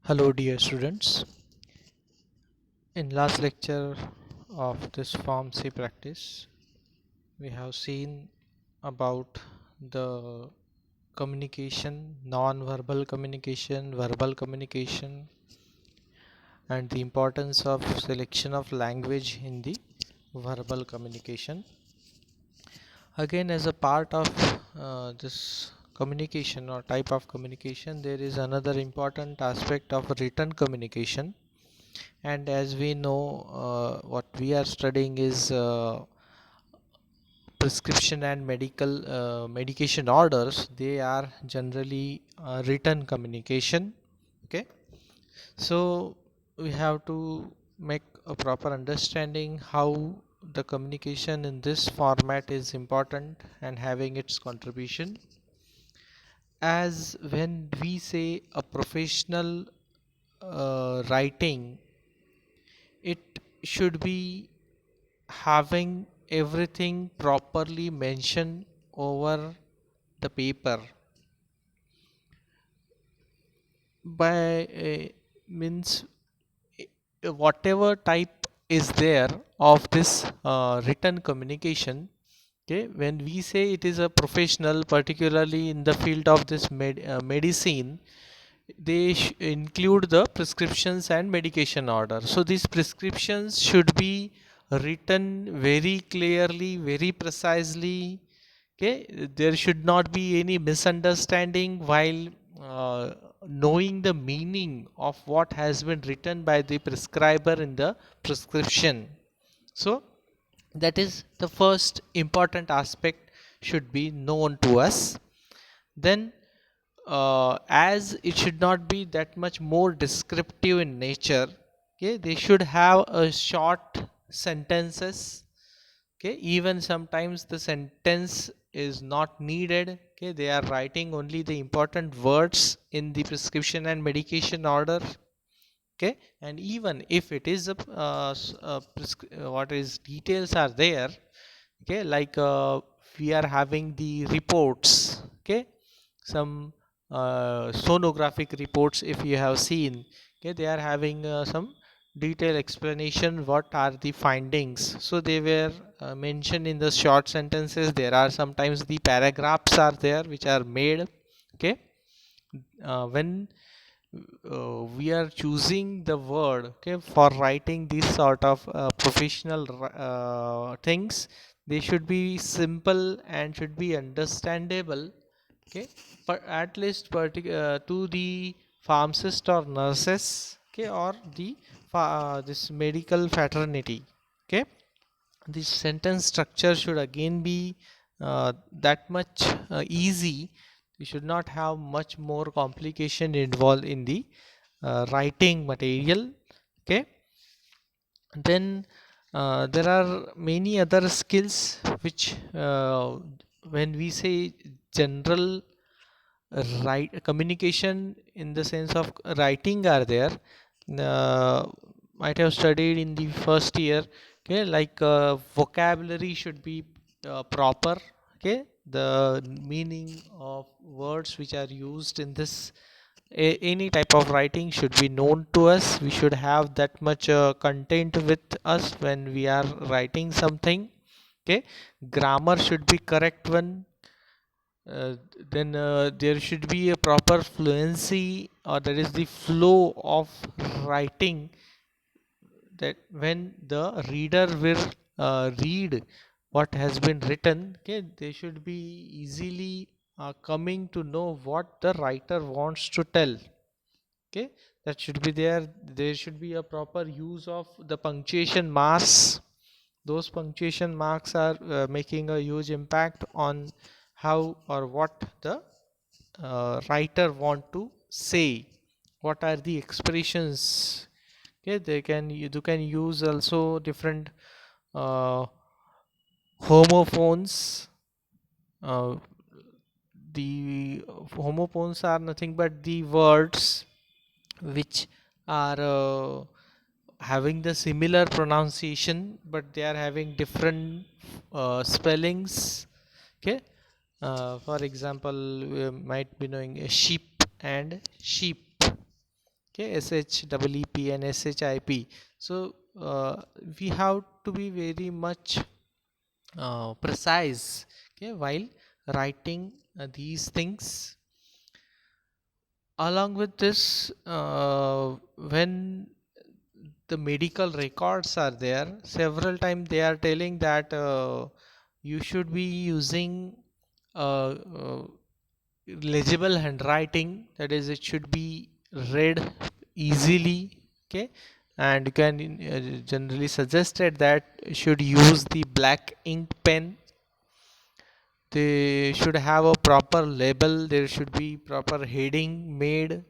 Hello dear students. In last lecture of this pharmacy practice, we have seen about the communication, non-verbal communication, verbal communication, and the importance of selection of language in the verbal communication. Again, as a part of this communication or type of communication, there is another important aspect of written communication. And as we know, what we are studying is prescription and medication orders. They are generally written communication. Okay, so we have to make a proper understanding how the communication in this format is important and having its contribution. As when we say a professional writing, it should be having everything properly mentioned over the paper by means whatever type is there of this written communication. Okay, when we say it is a professional, particularly in the field of this medicine, they include the prescriptions and medication order. So these prescriptions should be written very clearly, very precisely. Okay, there should not be any misunderstanding while knowing the meaning of what has been written by the prescriber in the prescription. So that is the first important aspect should be known to us. Then as it should not be that much more descriptive in nature, okay, they should have a short sentences. Okay, even sometimes the sentence is not needed. Okay, they are writing only the important words in the prescription and medication order. Okay, and even if it is what is details are there. Okay, like we are having the reports. Okay, some sonographic reports, if you have seen. Okay, they are having some detailed explanation what are the findings, so they were mentioned in the short sentences. There are sometimes the paragraphs are there which are made. Okay, when we are choosing the word, okay, for writing this sort of professional things, they should be simple and should be understandable. Okay, but at least to the pharmacist or nurses, okay, or the this medical fraternity. Okay, the sentence structure should again be that much easy. We should not have much more complication involved in the writing material. Okay, then there are many other skills which when we say general right communication in the sense of writing are there, uh, might have studied in the first year. Okay, like vocabulary should be proper. Okay, the meaning of words which are used in this any type of writing should be known to us. We should have that much content with us when we are writing something. Okay, grammar should be correct one. uh, then there should be a proper fluency, or that is the flow of writing, that when the reader will read what has been written, okay, they should be easily coming to know what the writer wants to tell. Okay, that should be there. There should be a proper use of the punctuation marks. Those punctuation marks are making a huge impact on how or what the writer want to say, what are the expressions. Okay, you can use also different uh, homophones. uh, the homophones are nothing but the words which are having the similar pronunciation, but they are having different spellings. Okay, for example, we might be knowing a sheep and sheep. okay, SHEEP and SHIP. So we have to be very much precise, okay, while writing these things. Along with this, when the medical records are there, several times they are telling that you should be using legible handwriting, that is it should be read easily, okay, and you can generally suggested that you should use the black ink pen. They should have a proper label, there should be proper heading made,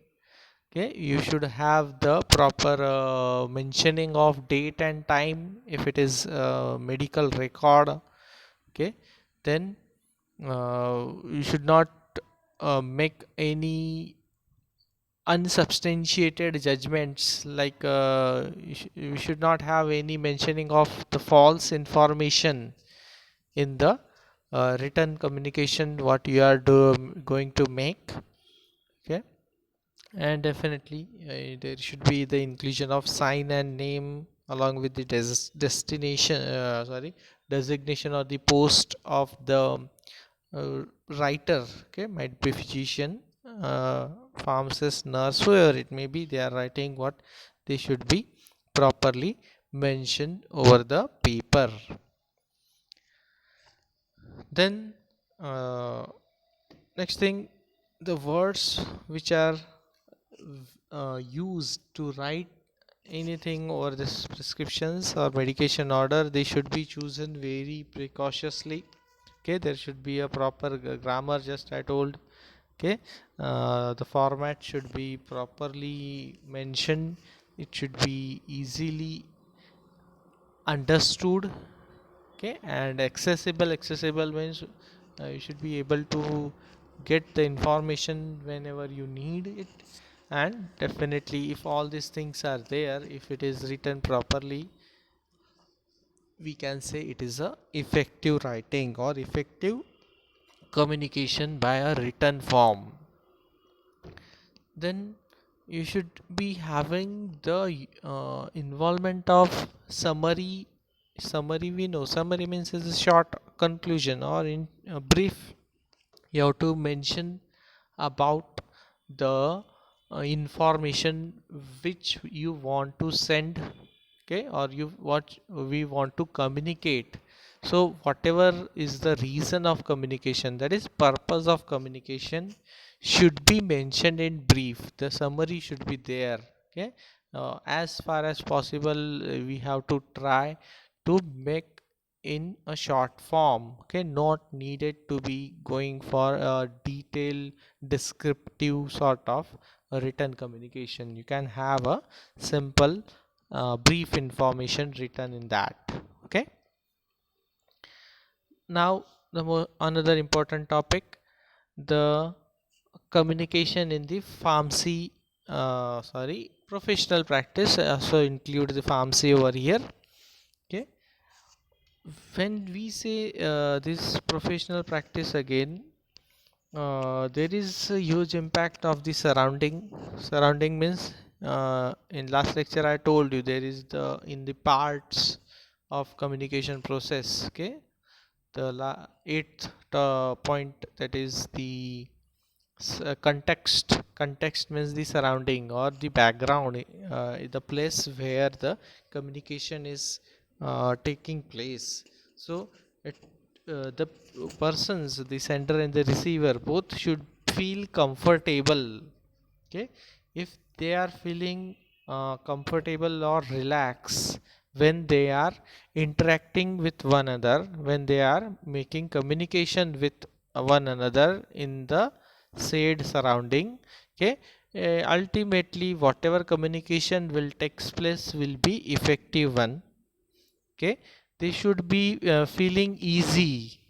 okay, you should have the proper mentioning of date and time if it is medical record, okay. Then you should not make any unsubstantiated judgments, like you should not have any mentioning of the false information in the written communication what you are going to make, okay. And definitely there should be the inclusion of sign and name along with the destination sorry designation or the post of the writer, okay, might be physician, pharmacist, nurse, whoever it may be, they are writing what they should be properly mentioned over the paper. Then next thing, the words which are used to write anything over this prescriptions or medication order, they should be chosen very precautiously, okay. There should be a proper grammar, just I told, okay. The format should be properly mentioned, it should be easily understood, okay, and accessible means you should be able to get the information whenever you need it. And definitely if all these things are there, if it is written properly, we can say it is a effective writing or effective communication by a written form. Then you should be having the involvement of summary. We know summary means is a short conclusion, or in brief you have to mention about the information which you want to send, okay, or you what we want to communicate. So whatever is the reason of communication, that is purpose of communication, should be mentioned in brief, the summary should be there, okay. As far as possible we have to try to make in a short form, okay, not needed to be going for a detailed descriptive sort of a written communication. You can have a simple brief information written in that, okay. Now the another important topic, the communication in the pharmacy, professional practice, also include the pharmacy over here, okay. When we say this professional practice again, there is a huge impact of the surrounding means, in last lecture I told you there is the in the parts of communication process, okay. The eighth point, that is the context means the surrounding or the background, the place where the communication is taking place. So it, the persons, the sender and the receiver, both should feel comfortable, okay. If they are feeling comfortable or relaxed when they are interacting with one another, when they are making communication with one another in the said surrounding, okay, ultimately whatever communication will takes place will be effective one, okay. They should be feeling easy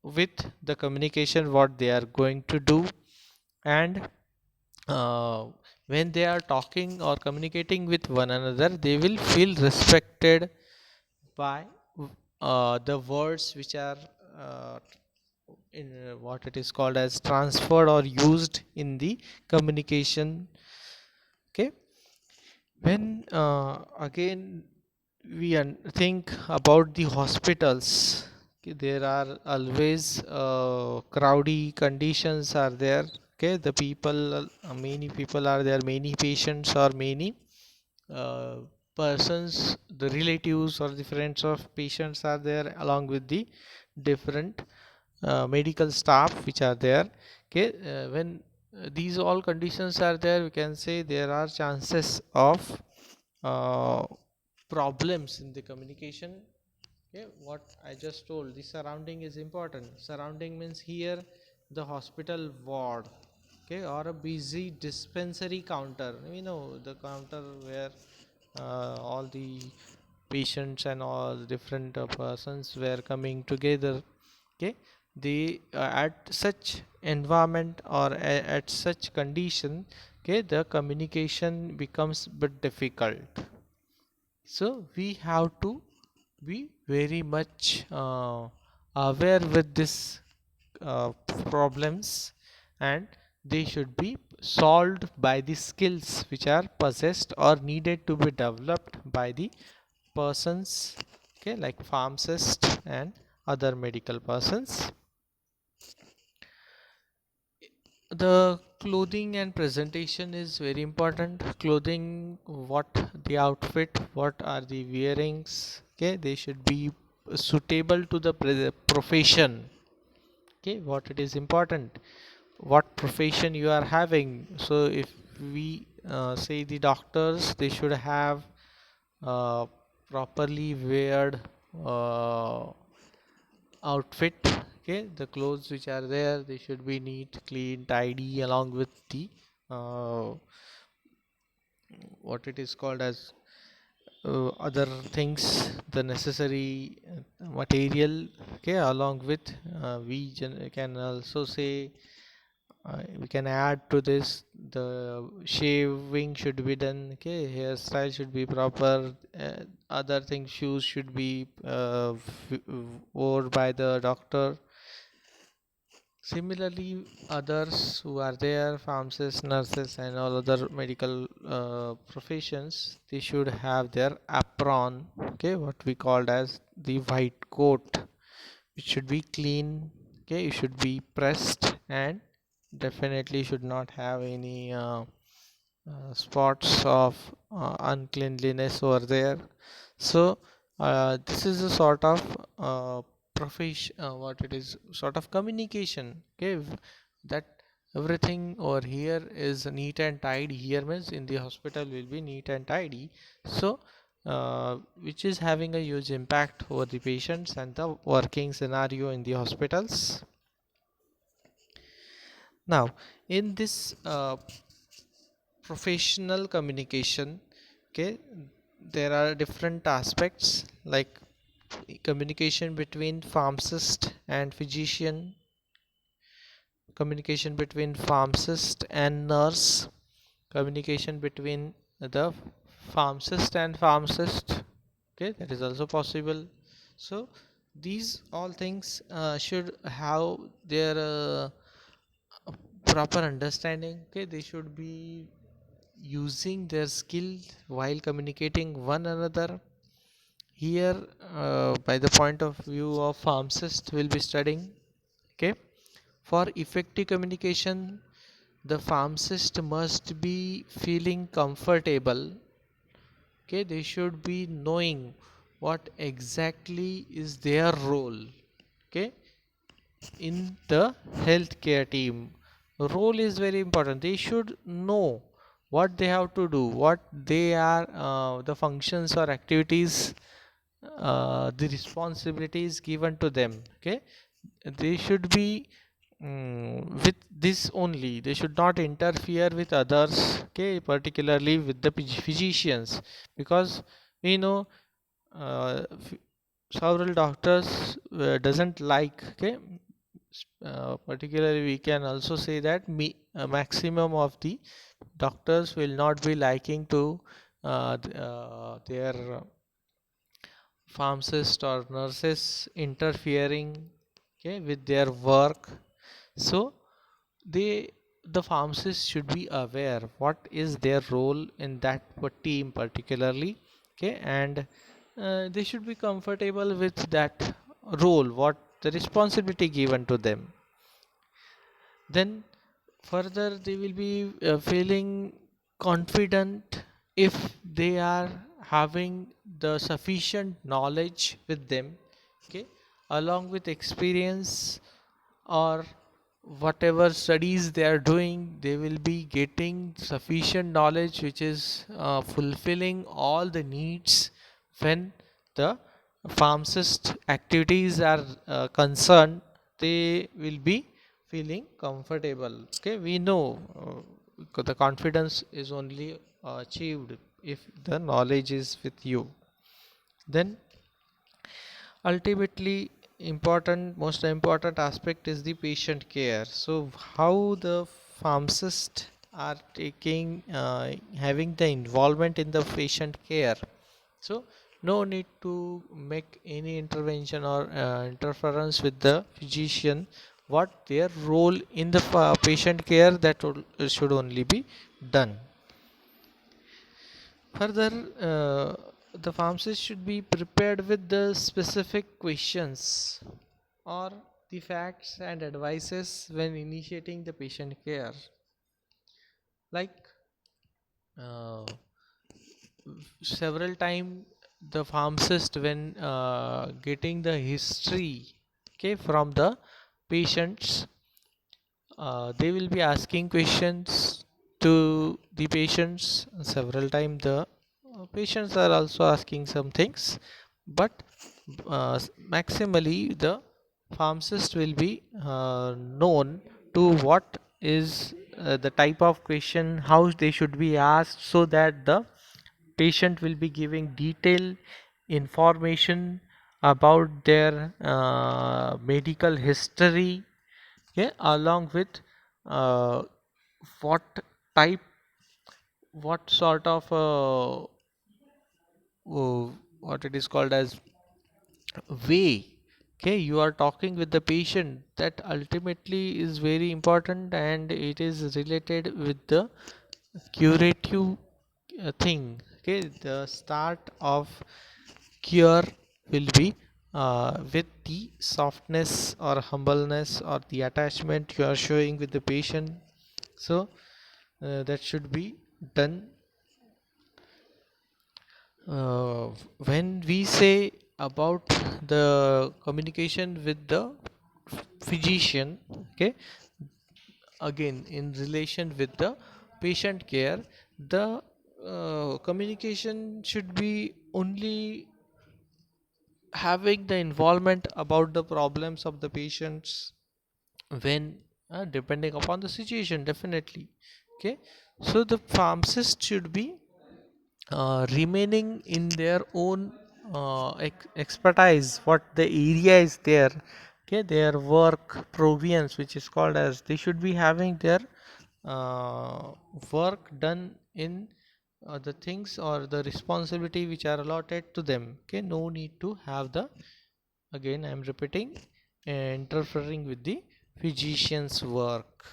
with the communication what they are going to do. And uh, when they are talking or communicating with one another, they will feel respected by the words which are uh, in what it is called as transferred or used in the communication. Okay, when again we think about the hospitals, okay, there are always crowdy conditions are there. Okay, the people, many people are there, many patients or many uh, persons, the relatives or the friends of patients are there, along with the different medical staff which are there. Okay, when these all conditions are there, we can say there are chances of uh, problems in the communication. Okay, what I just told, the surrounding is important. Surrounding means here the hospital ward, okay, or a busy dispensary counter, you know, the counter where all the patients and all the different persons were coming together. Okay, they at such environment or at such condition, okay, the communication becomes bit difficult. So we have to be very much aware with this problems, and they should be solved by the skills which are possessed or needed to be developed by the persons, okay, like pharmacists and other medical persons. The clothing and presentation is very important. Clothing, what the outfit, what are the wearings, okay, they should be suitable to the profession. Okay, what it is important, what profession you are having. So if we say the doctors, they should have uh, properly weared uh, outfit. Okay, the clothes which are there, they should be neat, clean, tidy, along with the uh, what it is called as other things, the necessary material. Okay, along with can also say, we can add to this, the shaving should be done. Okay, hairstyle should be proper. Other things, shoes should be worn by the doctor. Similarly, others who are there, pharmacists, nurses, and all other medical professions, they should have their apron, okay, what we called as the white coat. It should be clean, okay, it should be pressed, and definitely should not have any spots of uncleanliness over there. So this is a sort of profession, what it is, sort of communication. Okay, that everything over here is neat and tidy. Here means in the hospital will be neat and tidy. So which is having a huge impact over the patients and the working scenario in the hospitals. Now, in this professional communication, okay, there are different aspects like communication between pharmacist and physician, communication between pharmacist and nurse, communication between the pharmacist and pharmacist, okay, that is also possible. So these all things should have their proper understanding. Okay, they should be using their skill while communicating one another. Here by the point of view of pharmacist will be studying. Okay, for effective communication, the pharmacist must be feeling comfortable. Okay, they should be knowing what exactly is their role, okay, in the healthcare team. Role is very important. They should know what they have to do, what they are, the functions or activities, the responsibilities given to them. Okay, they should be with this only. They should not interfere with others. Okay, particularly with the physicians, because we know several doctors doesn't like. Okay, particularly we can also say that maximum of the doctors will not be liking to their pharmacists or nurses interfering, okay, with their work. So they the pharmacist should be aware what is their role in that team particularly, okay, and they should be comfortable with that role, what the responsibility given to them. Then further they will be feeling confident if they are having the sufficient knowledge with them, okay, along with experience or whatever studies they are doing, they will be getting sufficient knowledge which is fulfilling all the needs when the pharmacist activities are concerned. They will be feeling comfortable, okay. We know the confidence is only achieved if the knowledge is with you. Then ultimately most important aspect is the patient care. So how the pharmacists are taking having the involvement in the patient care. So no need to make any intervention or interference with the physician. What their role in the patient care, that should only be done. Further, the pharmacist should be prepared with the specific questions or the facts and advices when initiating the patient care. Like uh, several time the pharmacist when getting the history, okay, from the patients, they will be asking questions to the patients. Several times the patients are also asking some things, but maximally the pharmacist will be known to what is the type of question, how they should be asked, so that the patient will be giving detailed information about their medical history, okay, along with uh, what type, what sort of what it is called as way, okay, you are talking with the patient. That ultimately is very important, and it is related with the curative thing, okay. The start of cure will be with the softness or humbleness or the attachment you are showing with the patient. So that should be done. uh, when we say about the communication with the physician, okay, again in relation with the patient care, the communication should be only having the involvement about the problems of the patients when depending upon the situation, definitely, okay. So the pharmacist should be remaining in their own expertise, what the area is there, okay, their work province, which is called as, they should be having their uh, work done in the things or the responsibility which are allotted to them, okay. No need to have the, again I am repeating, interfering with the physician's work.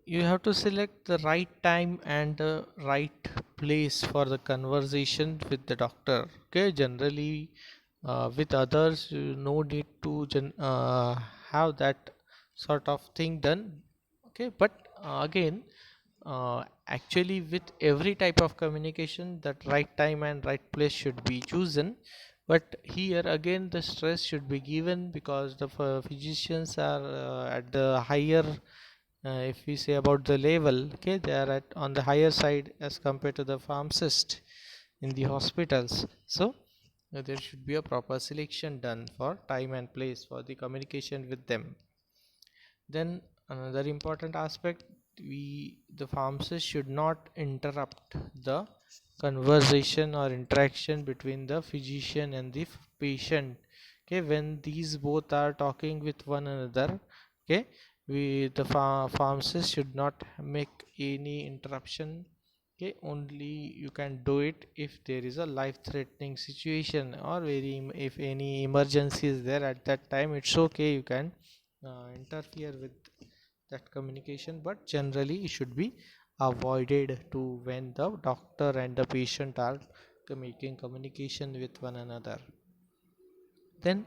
You have to select the right time and the right place for the conversation with the doctor, okay. Generally with others you no need to have that sort of thing done, okay. But again, actually with every type of communication, that right time and right place should be chosen. But here again the stress should be given, because the physicians are at the higher, if we say about the level, okay, they are at on the higher side as compared to the pharmacist in the hospitals. So there should be a proper selection done for time and place for the communication with them. Then another important aspect, we the pharmacist should not interrupt the conversation or interaction between the physician and the patient, okay. When these both are talking with one another, okay, we the pharmacist should not make any interruption, okay. Only you can do it if there is a life threatening situation, or very if any emergency is there at that time, it's okay, you can interfere with that communication, but generally it should be avoided to when the doctor and the patient are making communication with one another. Then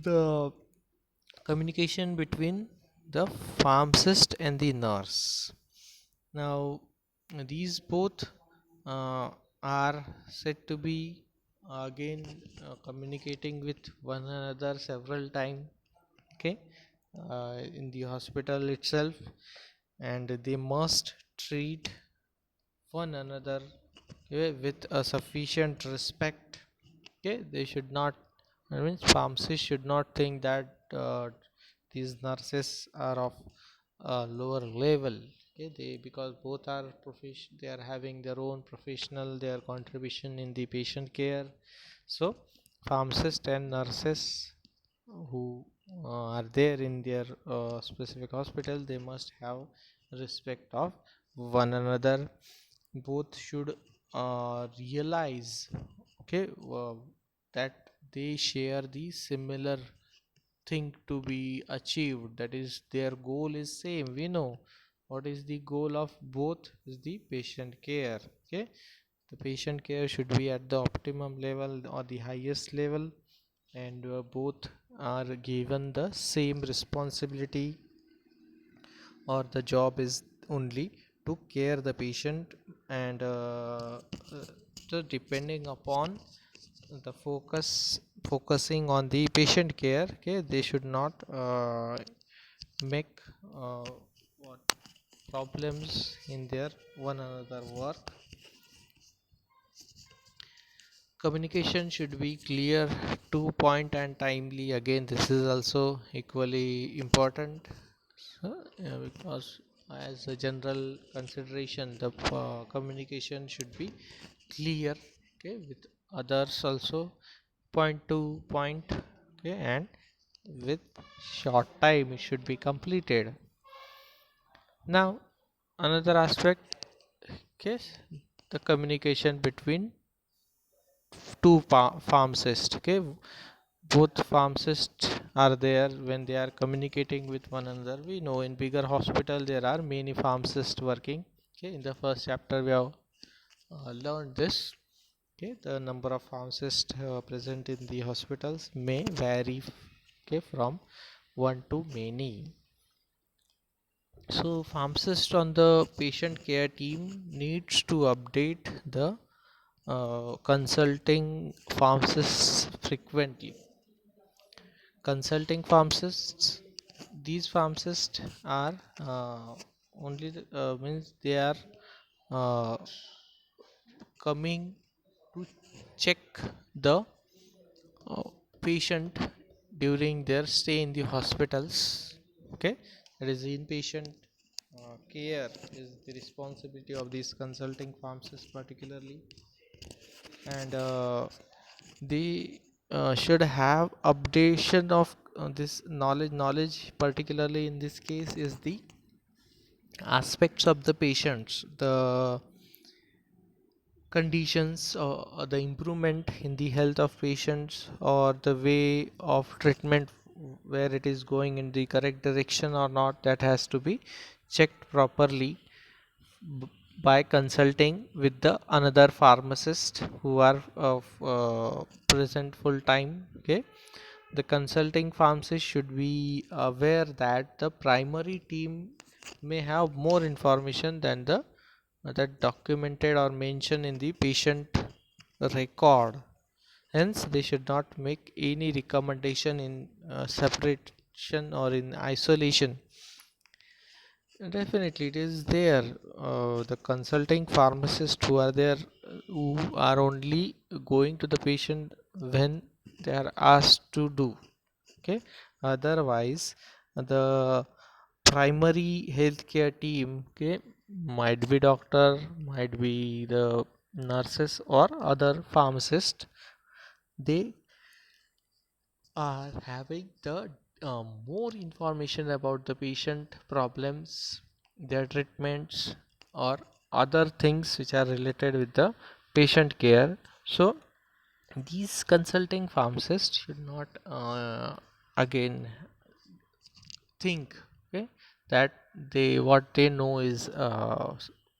the communication between the pharmacist and the nurse. Now, these both are said to be again communicating with one another several times, okay, in the hospital itself, and they must treat one another, okay, with a sufficient respect. Okay, they should not, I mean, pharmacists should not think that these nurses are of a lower level. Okay, they, because both are profession, they are having their own professional, their contribution in the patient care. So pharmacists and nurses who are there in their specific hospital, they must have respect of one another. Both should realize, okay, that they share the similar thing to be achieved, that is their goal is same. We know what is the goal of both is the patient care. Okay, the patient care should be at the optimum level or the highest level, and both are given the same responsibility, or the job is only to care the patient. And so depending upon the focusing on the patient care, okay, they should not make what problems in their one another work. Communication should be clear, to point and timely. Again, this is also equally important. Yeah, because as a general consideration, the communication should be clear, okay, with others also, point to point, okay, and with short time it should be completed. Now, another aspect, okay, the communication between two pharmacists. Okay, both pharmacists are there when they are communicating with one another. We know in bigger hospital there are many pharmacists working. Okay, in the first chapter we have learned this. Okay, the number of pharmacists present in the hospitals may vary, okay, from one to many. So pharmacist on the patient care team needs to update the consulting pharmacists frequently. Consulting pharmacists, these pharmacists are only means they are uh, coming to check the uh, patient during their stay in the hospitals. Okay, that is inpatient care is the responsibility of these consulting pharmacists particularly. And they should have updation of this knowledge particularly in this case is the aspects of the patients, the conditions, or the improvement in the health of patients, or the way of treatment, where it is going in the correct direction or not, that has to be checked properly b- by consulting with the another pharmacist who are of present full time. Okay, the consulting pharmacist should be aware that the primary team may have more information than the that documented or mentioned in the patient record. Hence, they should not make any recommendation in separation or in isolation. Definitely, it is there. The consulting pharmacists who are there, who are only going to the patient when they are asked to do. Okay, otherwise, the primary healthcare team, okay, might be doctor, might be the nurses or other pharmacist. They are having the more information about the patient problems, their treatments, or other things which are related with the patient care. So These consulting pharmacists should not again think, okay, that what they know is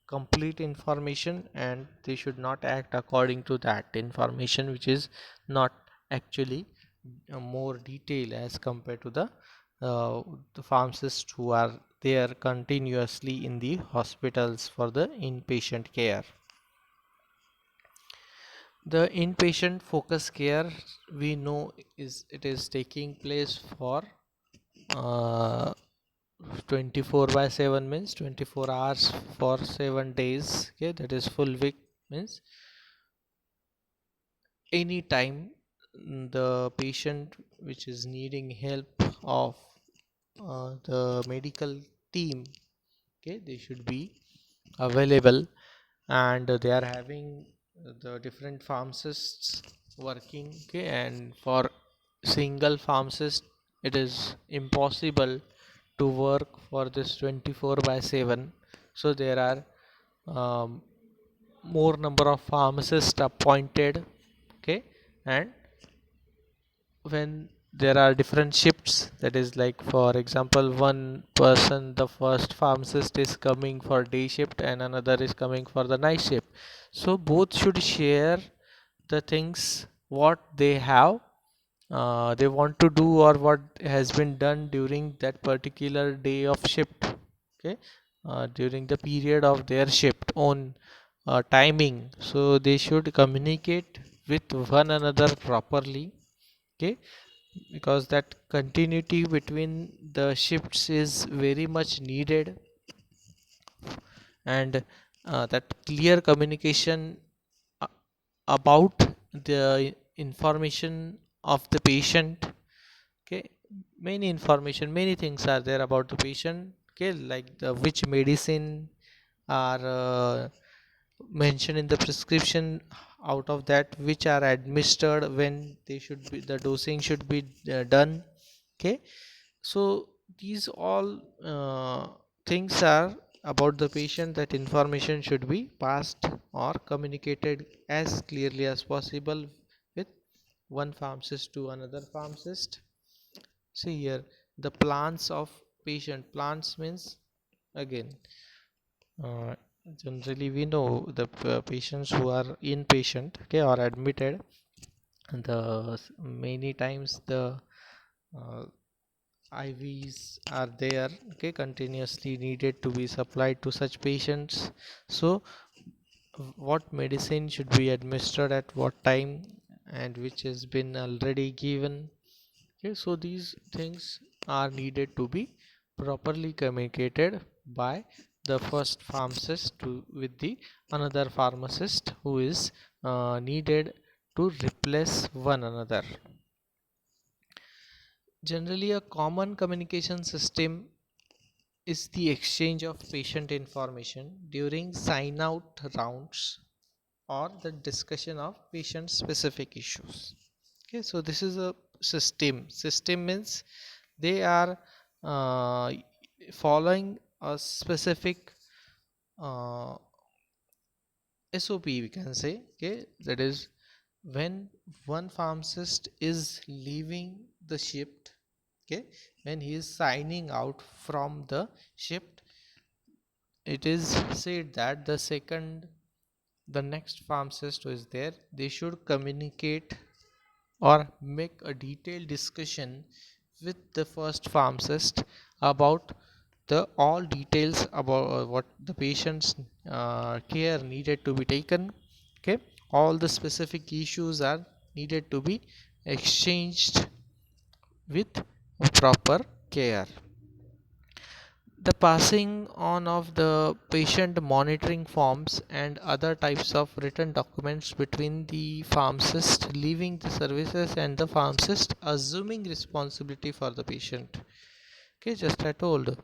complete information, and they should not act according to that information which is not actually more detail as compared to the pharmacists who are there continuously in the hospitals for the inpatient care. The inpatient focus care, we know, it is taking place for uh, 24/7, means 24 hours for 7 days. Okay, that is full week, means any time the patient which is needing help of the medical team, okay, they should be available. And they are having the different pharmacists working, okay, and for single pharmacist it is impossible to work for this 24/7. So there are um, more number of pharmacists appointed, okay. And when there are different shifts, that is like, for example, one person, the first pharmacist is coming for day shift and another is coming for the night shift, so both should share the things what they have, they want to do, or what has been done during that particular day of shift, okay, during the period of their shift on timing. So they should communicate with one another properly, okay, because that continuity between the shifts is very much needed. And that clear communication uh, about the information of the patient, okay, many information, many things are there about the patient, okay, like the which medicine are mentioned in the prescription, out of that which are administered, when they should be, the dosing should be done, okay. So these all things are about the patient, that information should be passed or communicated as clearly as possible with one pharmacist to another pharmacist. See here, the plans of patient. Plans means, again, uh, generally we know the patients who are inpatient, okay, or admitted, the many times the uh, IVs are there, okay, continuously needed to be supplied to such patients. So what medicine should be administered at what time, and which has been already given, okay, so these things are needed to be properly communicated by the first pharmacist to with the another pharmacist who is needed to replace one another. Generally, a common communication system is the exchange of patient information during sign out rounds or the discussion of patient specific issues. Okay, so this is a system means they are uh, following a specific uh, SOP, we can say, okay, that is when one pharmacist is leaving the shift, okay, when he is signing out from the shift, it is said that the next pharmacist who is there, they should communicate or make a detailed discussion with the first pharmacist about the all details about what the patient's care needed to be taken, okay, all the specific issues are needed to be exchanged with proper care. The passing on of the patient monitoring forms and other types of written documents between the pharmacist leaving the services and the pharmacist assuming responsibility for the patient. Okay, just I told.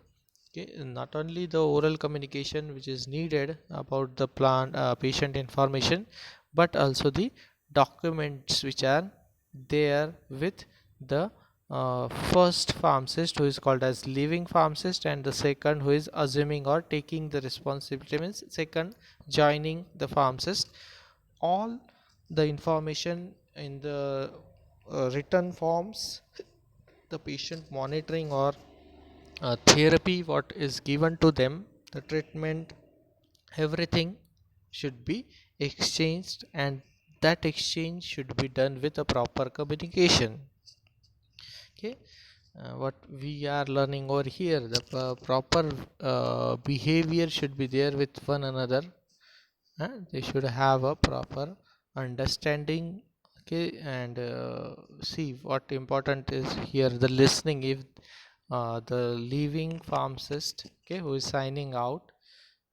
Okay, not only the oral communication which is needed about the patient information, but also the documents which are there with the first pharmacist who is called as leaving pharmacist, and the second who is assuming or taking the responsibility, means second joining the pharmacist. All the information in the written forms, the patient monitoring or therapy what is given to them, the treatment, everything should be exchanged, and that exchange should be done with a proper communication. Okay, what we are learning over here, the proper behavior should be there with one another. They should have a proper understanding. Okay, and see what important is here, the listening. If the leaving pharmacist, okay, who is signing out,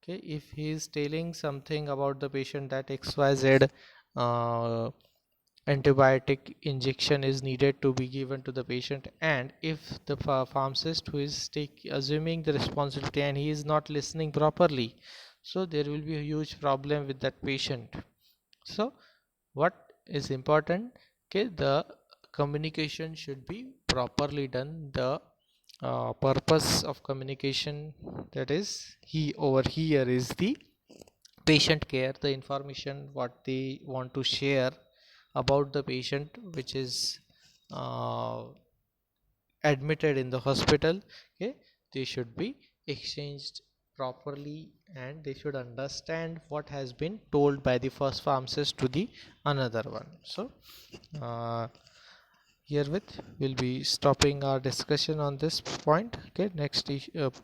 okay, if he is telling something about the patient that XYZ uh, antibiotic injection is needed to be given to the patient, and if the pharmacist who is assuming the responsibility and he is not listening properly, so there will be a huge problem with that patient. So what is important, okay, the communication should be properly done. The purpose of communication, that is, he over here is the patient care, the information what they want to share about the patient which is uh, admitted in the hospital. Okay, they should be exchanged properly, and they should understand what has been told by the first pharmacist to the another one. So uh, herewith we'll be stopping our discussion on this point. Okay, next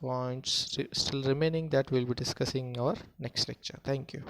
points still remaining, that we'll be discussing in our next lecture. Thank you.